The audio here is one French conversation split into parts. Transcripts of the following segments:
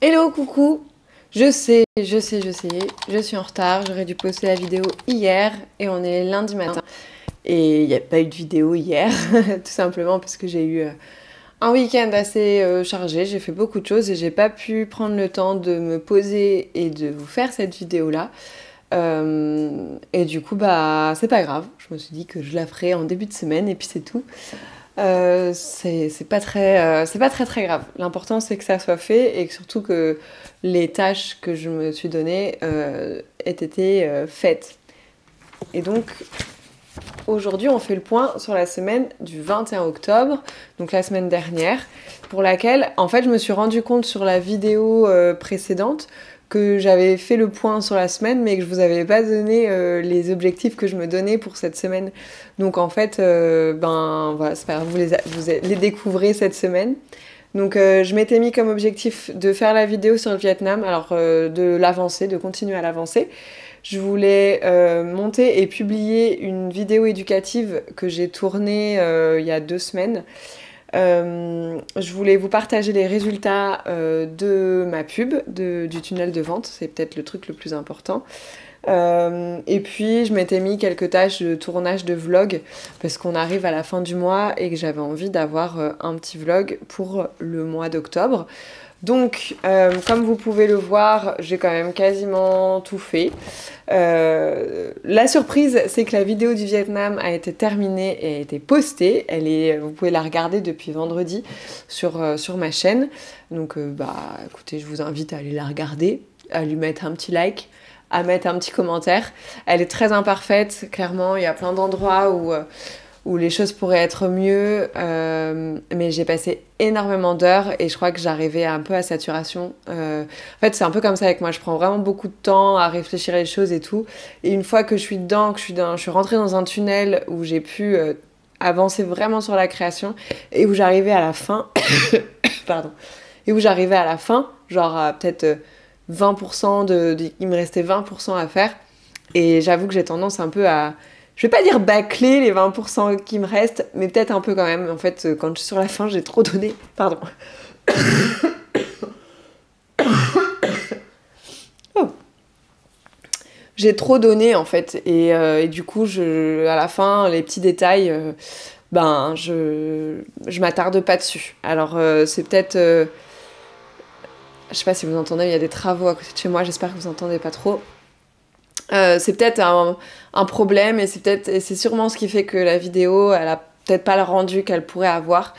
Hello, coucou. Je suis en retard. J'aurais dû poster la vidéo hier et on est lundi matin. Et il n'y a pas eu de vidéo hier, tout simplement parce que j'ai eu un week-end assez chargé. J'ai fait beaucoup de choses et j'ai pas pu prendre le temps de me poser et de vous faire cette vidéo-là. Et du coup, bah, c'est pas grave. Je me suis dit que je la ferai en début de semaine et puis c'est tout. C'est pas très grave. L'important c'est que ça soit fait et que surtout que les tâches que je me suis données aient été faites. Et donc aujourd'hui on fait le point sur la semaine du 21 octobre, donc la semaine dernière, pour laquelle en fait je me suis rendu compte sur la vidéo précédente que j'avais fait le point sur la semaine, mais que je vous avais pas donné les objectifs que je me donnais pour cette semaine. Donc en fait, ben voilà, c'est pas grave, vous les découvrez cette semaine. Donc je m'étais mis comme objectif de faire la vidéo sur le Vietnam, alors de l'avancer, de continuer à l'avancer. Je voulais monter et publier une vidéo éducative que j'ai tournée il y a 2 semaines. Je voulais vous partager les résultats de ma pub, du tunnel de vente, c'est peut-être le truc le plus important. Et puis je m'étais mis quelques tâches de tournage de vlog parce qu'on arrive à la fin du mois et que j'avais envie d'avoir un petit vlog pour le mois d'octobre. Donc, comme vous pouvez le voir, j'ai quand même quasiment tout fait. La surprise, c'est que la vidéo du Vietnam a été terminée et a été postée. Vous pouvez la regarder depuis vendredi sur ma chaîne. Donc, bah, écoutez, je vous invite à aller la regarder, à lui mettre un petit like, à mettre un petit commentaire. Elle est très imparfaite, clairement. Il y a plein d'endroits où les choses pourraient être mieux, mais j'ai passé énormément d'heures et je crois que j'arrivais un peu à saturation. En fait, c'est un peu comme ça avec moi, je prends vraiment beaucoup de temps à réfléchir les choses et tout. Et une fois que je suis dedans, je suis rentrée dans un tunnel où j'ai pu avancer vraiment sur la création et où j'arrivais à la fin, pardon, et où j'arrivais à la fin, genre à peut-être 20%, il me restait 20% à faire. Et j'avoue que j'ai tendance un peu à... Je vais pas dire bâcler les 20% qui me restent, mais peut-être un peu quand même. En fait, quand je suis sur la fin, j'ai trop donné. Pardon. Oh. J'ai trop donné, en fait. Et du coup, à la fin, les petits détails, ben, je m'attarde pas dessus. Alors, c'est peut-être... je sais pas si vous entendez, il y a des travaux à côté de chez moi. J'espère que vous entendez pas trop. C'est peut-être un problème et c'est sûrement ce qui fait que la vidéo, elle a peut-être pas le rendu qu'elle pourrait avoir.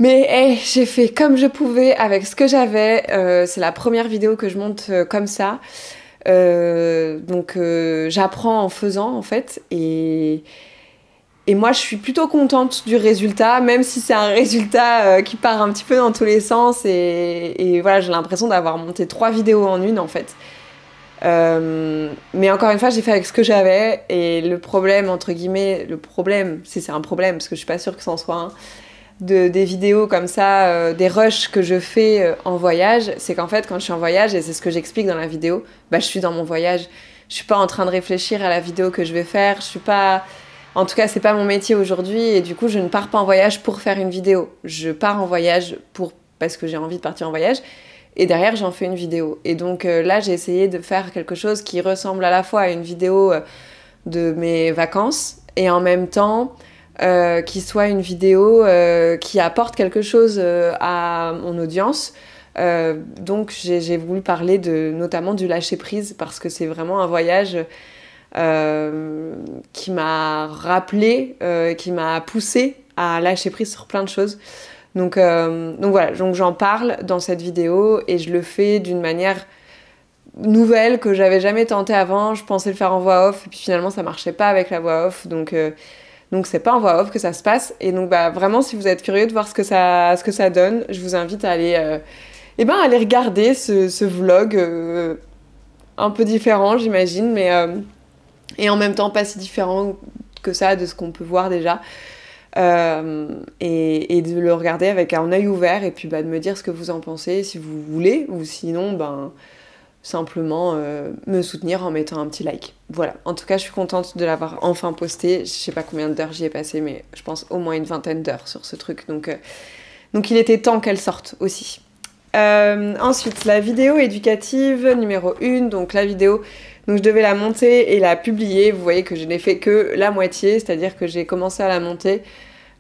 Mais hey, j'ai fait comme je pouvais avec ce que j'avais. C'est la première vidéo que je monte comme ça. Donc j'apprends en faisant en fait. Et moi je suis plutôt contente du résultat, même si c'est un résultat qui part un petit peu dans tous les sens. Et voilà, j'ai l'impression d'avoir monté 3 vidéos en une en fait. Mais encore une fois, j'ai fait avec ce que j'avais et le problème, entre guillemets, si c'est un problème, parce que je suis pas sûre que c'en soit un, des vidéos comme ça, des rushs que je fais en voyage, c'est qu'en fait, quand je suis en voyage, et c'est ce que j'explique dans la vidéo, bah, je suis dans mon voyage. Je suis pas en train de réfléchir à la vidéo que je vais faire, je suis pas... En tout cas, c'est pas mon métier aujourd'hui et du coup, je ne pars pas en voyage pour faire une vidéo. Je pars en voyage parce que j'ai envie de partir en voyage. Et derrière, j'en fais une vidéo. Et donc là, j'ai essayé de faire quelque chose qui ressemble à la fois à une vidéo de mes vacances et en même temps qui soit une vidéo qui apporte quelque chose à mon audience. Donc j'ai voulu parler notamment du lâcher-prise parce que c'est vraiment un voyage qui m'a rappelé, qui m'a poussée à lâcher prise sur plein de choses. Donc voilà, donc j'en parle dans cette vidéo et je le fais d'une manière nouvelle que j'avais jamais tenté avant. Je pensais le faire en voix off et puis finalement ça marchait pas avec la voix off. Donc c'est pas en voix off que ça se passe. Et donc bah vraiment si vous êtes curieux de voir ce que ça donne, je vous invite à aller aller regarder ce vlog un peu différent j'imagine, mais et en même temps pas si différent que ça de ce qu'on peut voir déjà. Et de le regarder avec un œil ouvert et puis de me dire ce que vous en pensez si vous voulez ou sinon simplement me soutenir en mettant un petit like. Voilà, en tout cas je suis contente de l'avoir enfin posté. Je sais pas combien d'heures j'y ai passé mais je pense au moins une 20aine d'heures sur ce truc donc il était temps qu'elle sorte aussi. Ensuite, la vidéo éducative numéro 1, donc la vidéo, donc je devais la monter et la publier. Vous voyez que je n'ai fait que la moitié, c'est-à-dire que j'ai commencé à la monter.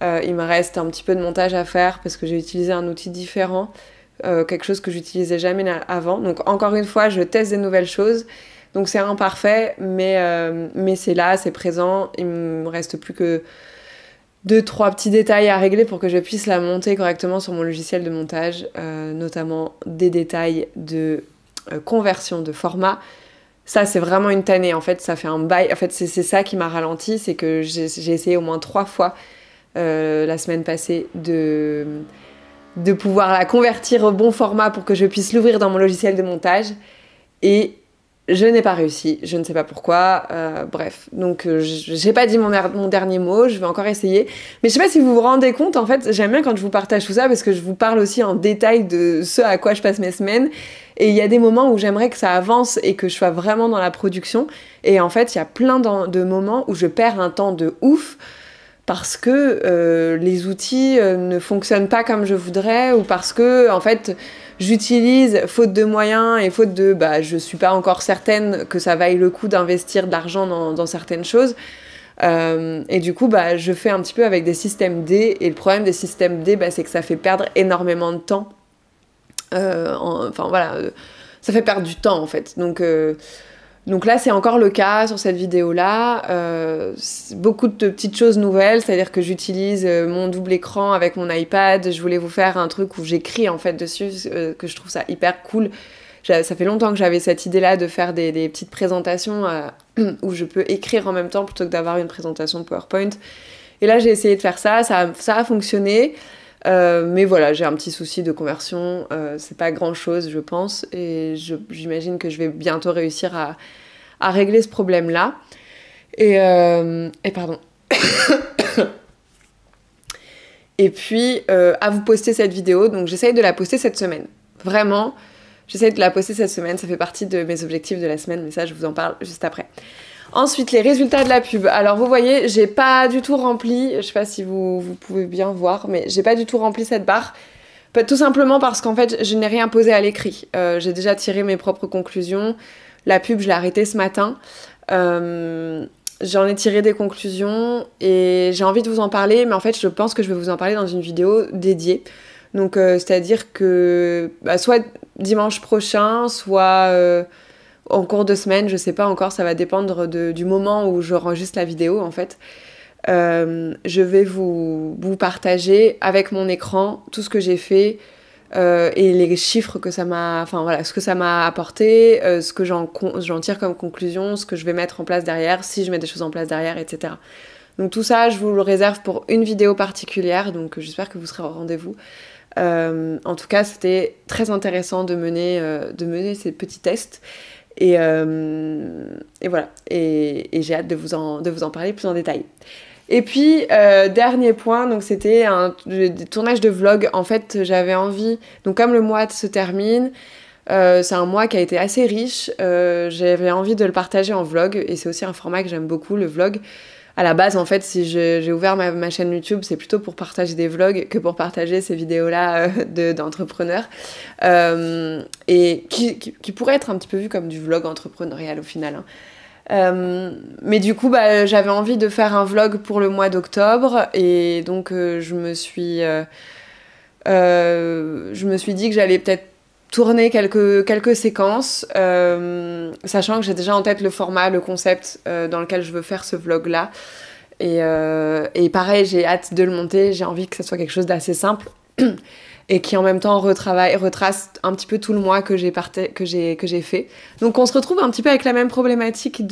Il me reste un petit peu de montage à faire parce que j'ai utilisé un outil différent, quelque chose que j'utilisais jamais avant. Donc encore une fois, je teste des nouvelles choses. Donc c'est imparfait, mais c'est là, c'est présent. Il me reste plus que 2-3 petits détails à régler pour que je puisse la monter correctement sur mon logiciel de montage, notamment des détails de conversion de format. Ça, c'est vraiment une tannée. En fait, ça fait un bail. En fait, c'est ça qui m'a ralenti, c'est que j'ai essayé au moins 3 fois la semaine passée de pouvoir la convertir au bon format pour que je puisse l'ouvrir dans mon logiciel de montage. Et je n'ai pas réussi, je ne sais pas pourquoi, bref. Donc j'ai pas dit mon dernier mot, je vais encore essayer. Mais je sais pas si vous vous rendez compte, en fait, j'aime bien quand je vous partage tout ça parce que je vous parle aussi en détail de ce à quoi je passe mes semaines. Et il y a des moments où j'aimerais que ça avance et que je sois vraiment dans la production. Et en fait, il y a plein de moments où je perds un temps de ouf parce que les outils ne fonctionnent pas comme je voudrais ou parce que, en fait, j'utilise, faute de moyens et faute de... je suis pas encore certaine que ça vaille le coup d'investir de l'argent dans certaines choses. Et du coup, je fais un petit peu avec des systèmes D. Et le problème des systèmes D, c'est que ça fait perdre énormément de temps. Ça fait perdre du temps, en fait. Donc là, c'est encore le cas sur cette vidéo-là. Beaucoup de petites choses nouvelles, c'est-à-dire que j'utilise mon double écran avec mon iPad. Je voulais vous faire un truc où j'écris en fait dessus, que je trouve ça hyper cool. Ça fait longtemps que j'avais cette idée-là de faire des petites présentations où je peux écrire en même temps plutôt que d'avoir une présentation PowerPoint. Et là, j'ai essayé de faire ça, ça a fonctionné. Mais voilà, j'ai un petit souci de conversion, c'est pas grand chose je pense, et j'imagine que je vais bientôt réussir à régler ce problème-là. Et pardon. Et puis à vous poster cette vidéo, donc j'essaye de la poster cette semaine. Vraiment, j'essaye de la poster cette semaine, ça fait partie de mes objectifs de la semaine, mais ça je vous en parle juste après. Ensuite, les résultats de la pub. Alors, vous voyez, j'ai pas du tout rempli, je sais pas si vous pouvez bien voir, mais j'ai pas du tout rempli cette barre. Tout simplement parce qu'en fait, je n'ai rien posé à l'écrit. J'ai déjà tiré mes propres conclusions. La pub, je l'ai arrêtée ce matin. J'en ai tiré des conclusions et j'ai envie de vous en parler, mais en fait, je pense que je vais vous en parler dans une vidéo dédiée. Donc, c'est-à-dire que soit dimanche prochain, soit... en cours de semaine, je sais pas encore, ça va dépendre du moment où j'enregistre la vidéo en fait. Je vais vous partager avec mon écran tout ce que j'ai fait et les chiffres que ça m'a... Enfin voilà, ce que ça m'a apporté, ce que j'en tire comme conclusion, ce que je vais mettre en place derrière, si je mets des choses en place derrière, etc. Donc tout ça, je vous le réserve pour une vidéo particulière, donc j'espère que vous serez au rendez-vous. En tout cas, c'était très intéressant de mener ces petits tests. Et voilà, et j'ai hâte de vous en parler plus en détail. Et puis, dernier point, donc c'était des tournages de vlog. En fait, j'avais envie, donc comme le mois se termine, c'est un mois qui a été assez riche, j'avais envie de le partager en vlog, et c'est aussi un format que j'aime beaucoup, le vlog. À la base, en fait, si j'ai ouvert ma chaîne YouTube, c'est plutôt pour partager des vlogs que pour partager ces vidéos-là d'entrepreneurs. Et qui pourrait être un petit peu vu comme du vlog entrepreneurial au final. Mais du coup, j'avais envie de faire un vlog pour le mois d'octobre. Et donc, je me suis dit que j'allais peut-être tourner quelques séquences, sachant que j'ai déjà en tête le format, le concept dans lequel je veux faire ce vlog-là. Et pareil, j'ai hâte de le monter, j'ai envie que ce soit quelque chose d'assez simple et qui en même temps retrace un petit peu tout le mois que j'ai fait. Donc on se retrouve un petit peu avec la même problématique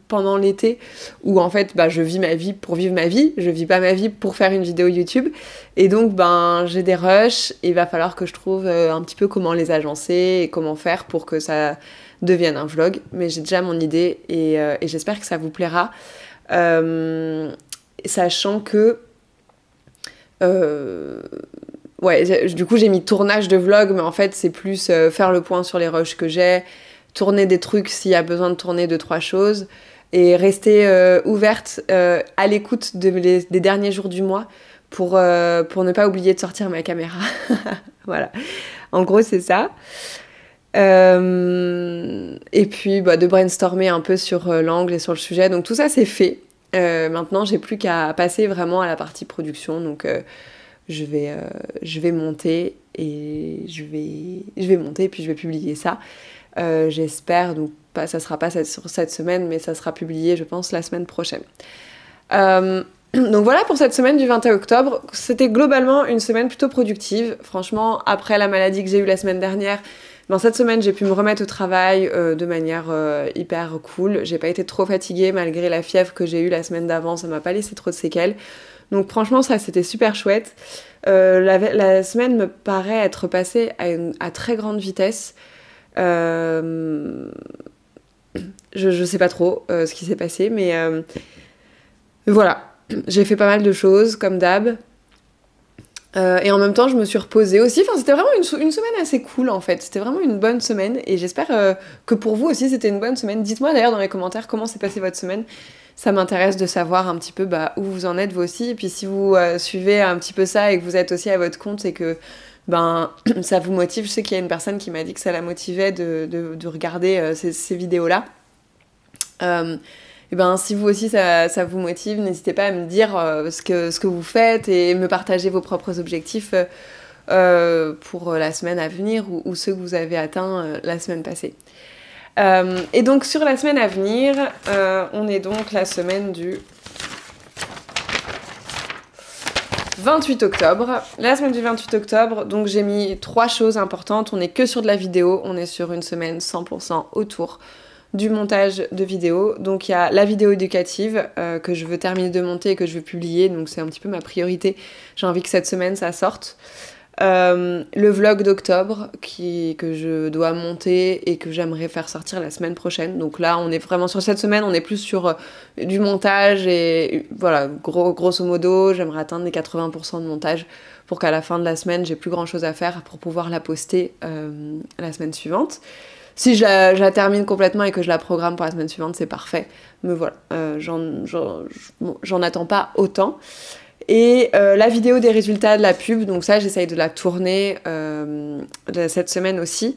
pendant l'été où en fait je vis ma vie pour vivre ma vie, je vis pas ma vie pour faire une vidéo YouTube et donc j'ai des rushs et il va falloir que je trouve un petit peu comment les agencer et comment faire pour que ça devienne un vlog, mais j'ai déjà mon idée et j'espère que ça vous plaira, sachant que du coup j'ai mis tournage de vlog, mais en fait c'est plus faire le point sur les rushs que j'ai, tourner des trucs s'il y a besoin de tourner 2-3 choses, et rester ouverte à l'écoute des derniers jours du mois pour ne pas oublier de sortir ma caméra. Voilà. En gros, c'est ça. Et puis de brainstormer un peu sur l'angle et sur le sujet. Donc tout ça, c'est fait. Maintenant, j'ai plus qu'à passer vraiment à la partie production. Donc je vais monter et je vais monter et puis je vais publier ça. J'espère, donc ça sera pas sur cette semaine, mais ça sera publié, je pense, la semaine prochaine. Donc voilà pour cette semaine du 21 octobre. C'était globalement une semaine plutôt productive. Franchement, après la maladie que j'ai eue la semaine dernière, cette semaine, j'ai pu me remettre au travail de manière hyper cool. J'ai pas été trop fatiguée malgré la fièvre que j'ai eue la semaine d'avant. Ça m'a pas laissé trop de séquelles. Donc franchement, ça, c'était super chouette. La semaine me paraît être passée à très grande vitesse. Je sais pas trop ce qui s'est passé, mais voilà. J'ai fait pas mal de choses, comme d'hab. Et en même temps, je me suis reposée aussi. Enfin, c'était vraiment une semaine assez cool, en fait. C'était vraiment une bonne semaine. Et j'espère que pour vous aussi, c'était une bonne semaine. Dites-moi d'ailleurs dans les commentaires comment s'est passée votre semaine. Ça m'intéresse de savoir un petit peu où vous en êtes, vous aussi. Et puis si vous suivez un petit peu ça et que vous êtes aussi à votre compte et que ça vous motive. Je sais qu'il y a une personne qui m'a dit que ça la motivait de regarder ces vidéos-là. Si vous aussi ça vous motive, n'hésitez pas à me dire ce que vous faites et me partager vos propres objectifs pour la semaine à venir ou ceux que vous avez atteints la semaine passée. Et donc sur la semaine à venir, on est donc la semaine du 28 octobre. La semaine du 28 octobre, donc j'ai mis 3 choses importantes. On n'est que sur de la vidéo, on est sur une semaine 100% autour du montage de vidéos. Donc il y a la vidéo éducative que je veux terminer de monter et que je veux publier, donc c'est un petit peu ma priorité. J'ai envie que cette semaine ça sorte. Le vlog d'octobre que je dois monter et que j'aimerais faire sortir la semaine prochaine. Donc là on est vraiment sur cette semaine, on est plus sur du montage et voilà, grosso modo j'aimerais atteindre les 80% de montage pour qu'à la fin de la semaine j'ai plus grand chose à faire pour pouvoir la poster la semaine suivante. Si je la termine complètement et que je la programme pour la semaine suivante, c'est parfait. Mais voilà, j'en attends pas autant. Et la vidéo des résultats de la pub, donc ça, j'essaye de la tourner cette semaine aussi.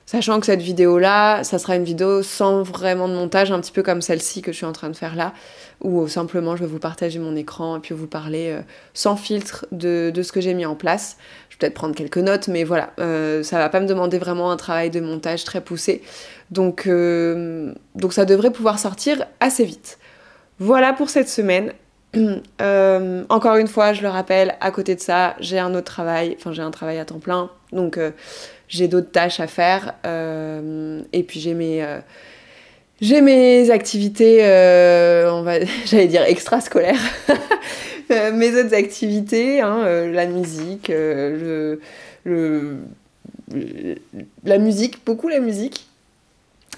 Sachant que cette vidéo-là, ça sera une vidéo sans vraiment de montage, un petit peu comme celle-ci que je suis en train de faire là, où simplement je vais vous partager mon écran et puis vous parler sans filtre de ce que j'ai mis en place. Je vais peut-être prendre quelques notes, mais voilà, ça va pas me demander vraiment un travail de montage très poussé. Donc ça devrait pouvoir sortir assez vite. Voilà pour cette semaine. Encore une fois, je le rappelle, à côté de ça, j'ai un autre travail, j'ai un travail à temps plein, donc j'ai d'autres tâches à faire, et puis j'ai mes activités, j'allais dire extrascolaires, mes autres activités, la musique, la musique, beaucoup la musique.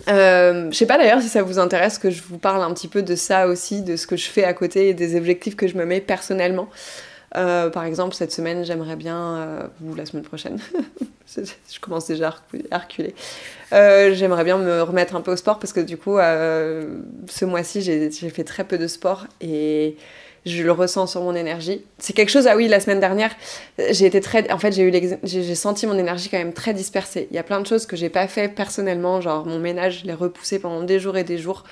Je sais pas d'ailleurs si ça vous intéresse que je vous parle un petit peu de ça aussi, de ce que je fais à côté et des objectifs que je me mets personnellement. Par exemple, cette semaine, j'aimerais bien, ou la semaine prochaine, je commence déjà à reculer, j'aimerais bien me remettre un peu au sport parce que du coup, ce mois-ci, j'ai fait très peu de sport et je le ressens sur mon énergie. C'est quelque chose, ah oui, la semaine dernière, j'ai senti mon énergie quand même très dispersée. Il y a plein de choses que j'ai pas fait personnellement, genre mon ménage, je l'ai repoussé pendant des jours et des jours,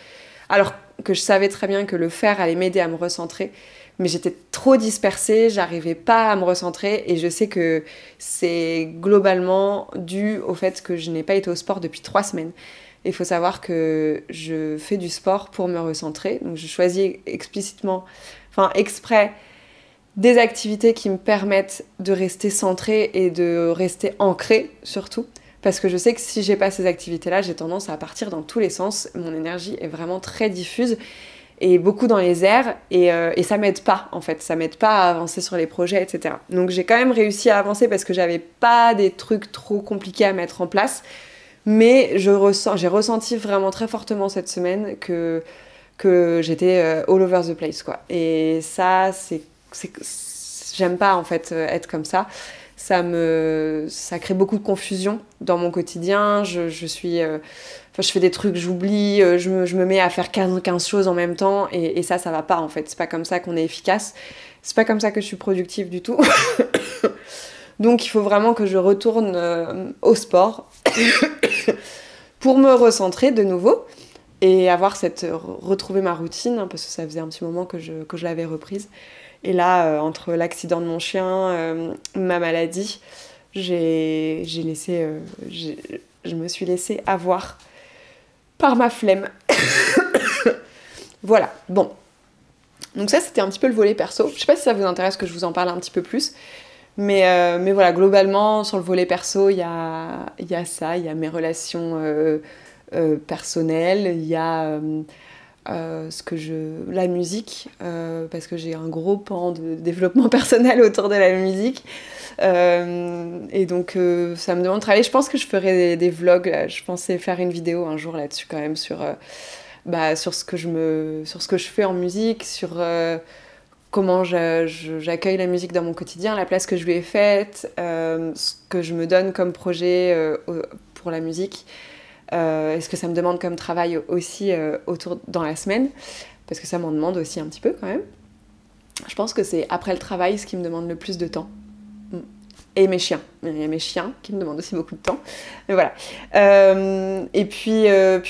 alors que je savais très bien que le faire allait m'aider à me recentrer. Mais j'étais trop dispersée, j'arrivais pas à me recentrer et je sais que c'est globalement dû au fait que je n'ai pas été au sport depuis 3 semaines. Il faut savoir que je fais du sport pour me recentrer, donc je choisis exprès des activités qui me permettent de rester centrée et de rester ancrée surtout. Parce que je sais que si j'ai pas ces activités-là, j'ai tendance à partir dans tous les sens. Mon énergie est vraiment très diffuse et beaucoup dans les airs et ça m'aide pas en fait, ça m'aide pas à avancer sur les projets, etc. Donc j'ai quand même réussi à avancer parce que j'avais pas des trucs trop compliqués à mettre en place, mais j'ai ressenti vraiment très fortement cette semaine que j'étais all over the place quoi. Et ça, j'aime pas en fait être comme ça. Ça crée beaucoup de confusion dans mon quotidien. Je fais des trucs, j'oublie, je me mets à faire 15 choses en même temps et ça va pas en fait. C'est pas comme ça qu'on est efficace. C'est pas comme ça que je suis productive du tout. Donc il faut vraiment que je retourne au sport pour me recentrer de nouveau et retrouver ma routine, hein, parce que ça faisait un petit moment que je l'avais reprise. Et là, entre l'accident de mon chien, ma maladie, je me suis laissée avoir par ma flemme. Voilà, bon. Donc ça, c'était un petit peu le volet perso. Je sais pas si ça vous intéresse que je vous en parle un petit peu plus. Mais voilà, globalement, sur le volet perso, il y a ça, il y a mes relations personnelles, il y a la musique, parce que j'ai un gros pan de développement personnel autour de la musique. Et donc ça me demande de travailler. Je pense que je ferai des vlogs, là. Je pensais faire une vidéo un jour là-dessus quand même sur ce que je fais en musique, sur comment j'accueille la musique dans mon quotidien, la place que je lui ai faite, ce que je me donne comme projet pour la musique, et ce que ça me demande comme travail aussi dans la semaine, parce que ça m'en demande aussi un petit peu quand même. Je pense que c'est après le travail ce qui me demande le plus de temps. Et mes chiens. Il y a mes chiens qui me demandent aussi beaucoup de temps. Mais voilà. Et puis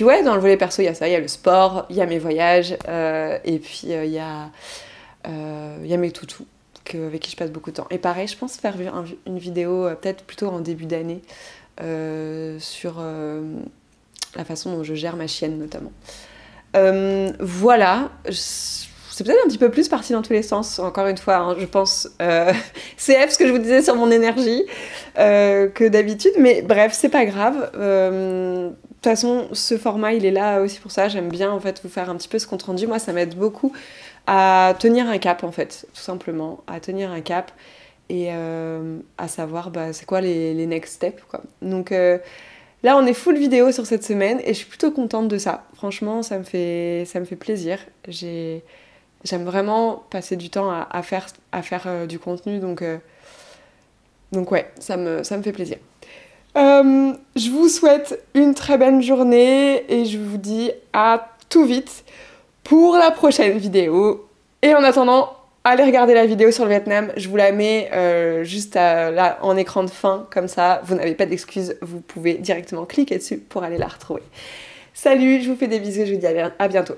ouais, dans le volet perso, il y a ça. Il y a le sport, il y a mes voyages, et puis il y a mes toutous avec qui je passe beaucoup de temps. Et pareil, je pense faire une vidéo peut-être plutôt en début d'année sur la façon dont je gère ma chienne notamment. Voilà. C'est peut-être un petit peu plus parti dans tous les sens, encore une fois, hein, je pense, CF, ce que je vous disais sur mon énergie, que d'habitude, mais bref, c'est pas grave. De toute façon, ce format, il est là aussi pour ça, j'aime bien en fait vous faire un petit peu ce compte rendu, moi ça m'aide beaucoup à tenir un cap en fait, tout simplement, à tenir un cap et à savoir c'est quoi les next steps, quoi. Donc là, on est full vidéo sur cette semaine et je suis plutôt contente de ça. Franchement, ça me fait plaisir. J'aime vraiment passer du temps à faire du contenu, donc ouais, ça me fait plaisir. Je vous souhaite une très belle journée et je vous dis à tout vite pour la prochaine vidéo. Et en attendant, allez regarder la vidéo sur le Vietnam, je vous la mets juste là en écran de fin, comme ça vous n'avez pas d'excuses, vous pouvez directement cliquer dessus pour aller la retrouver. Salut, je vous fais des bisous, je vous dis à bientôt.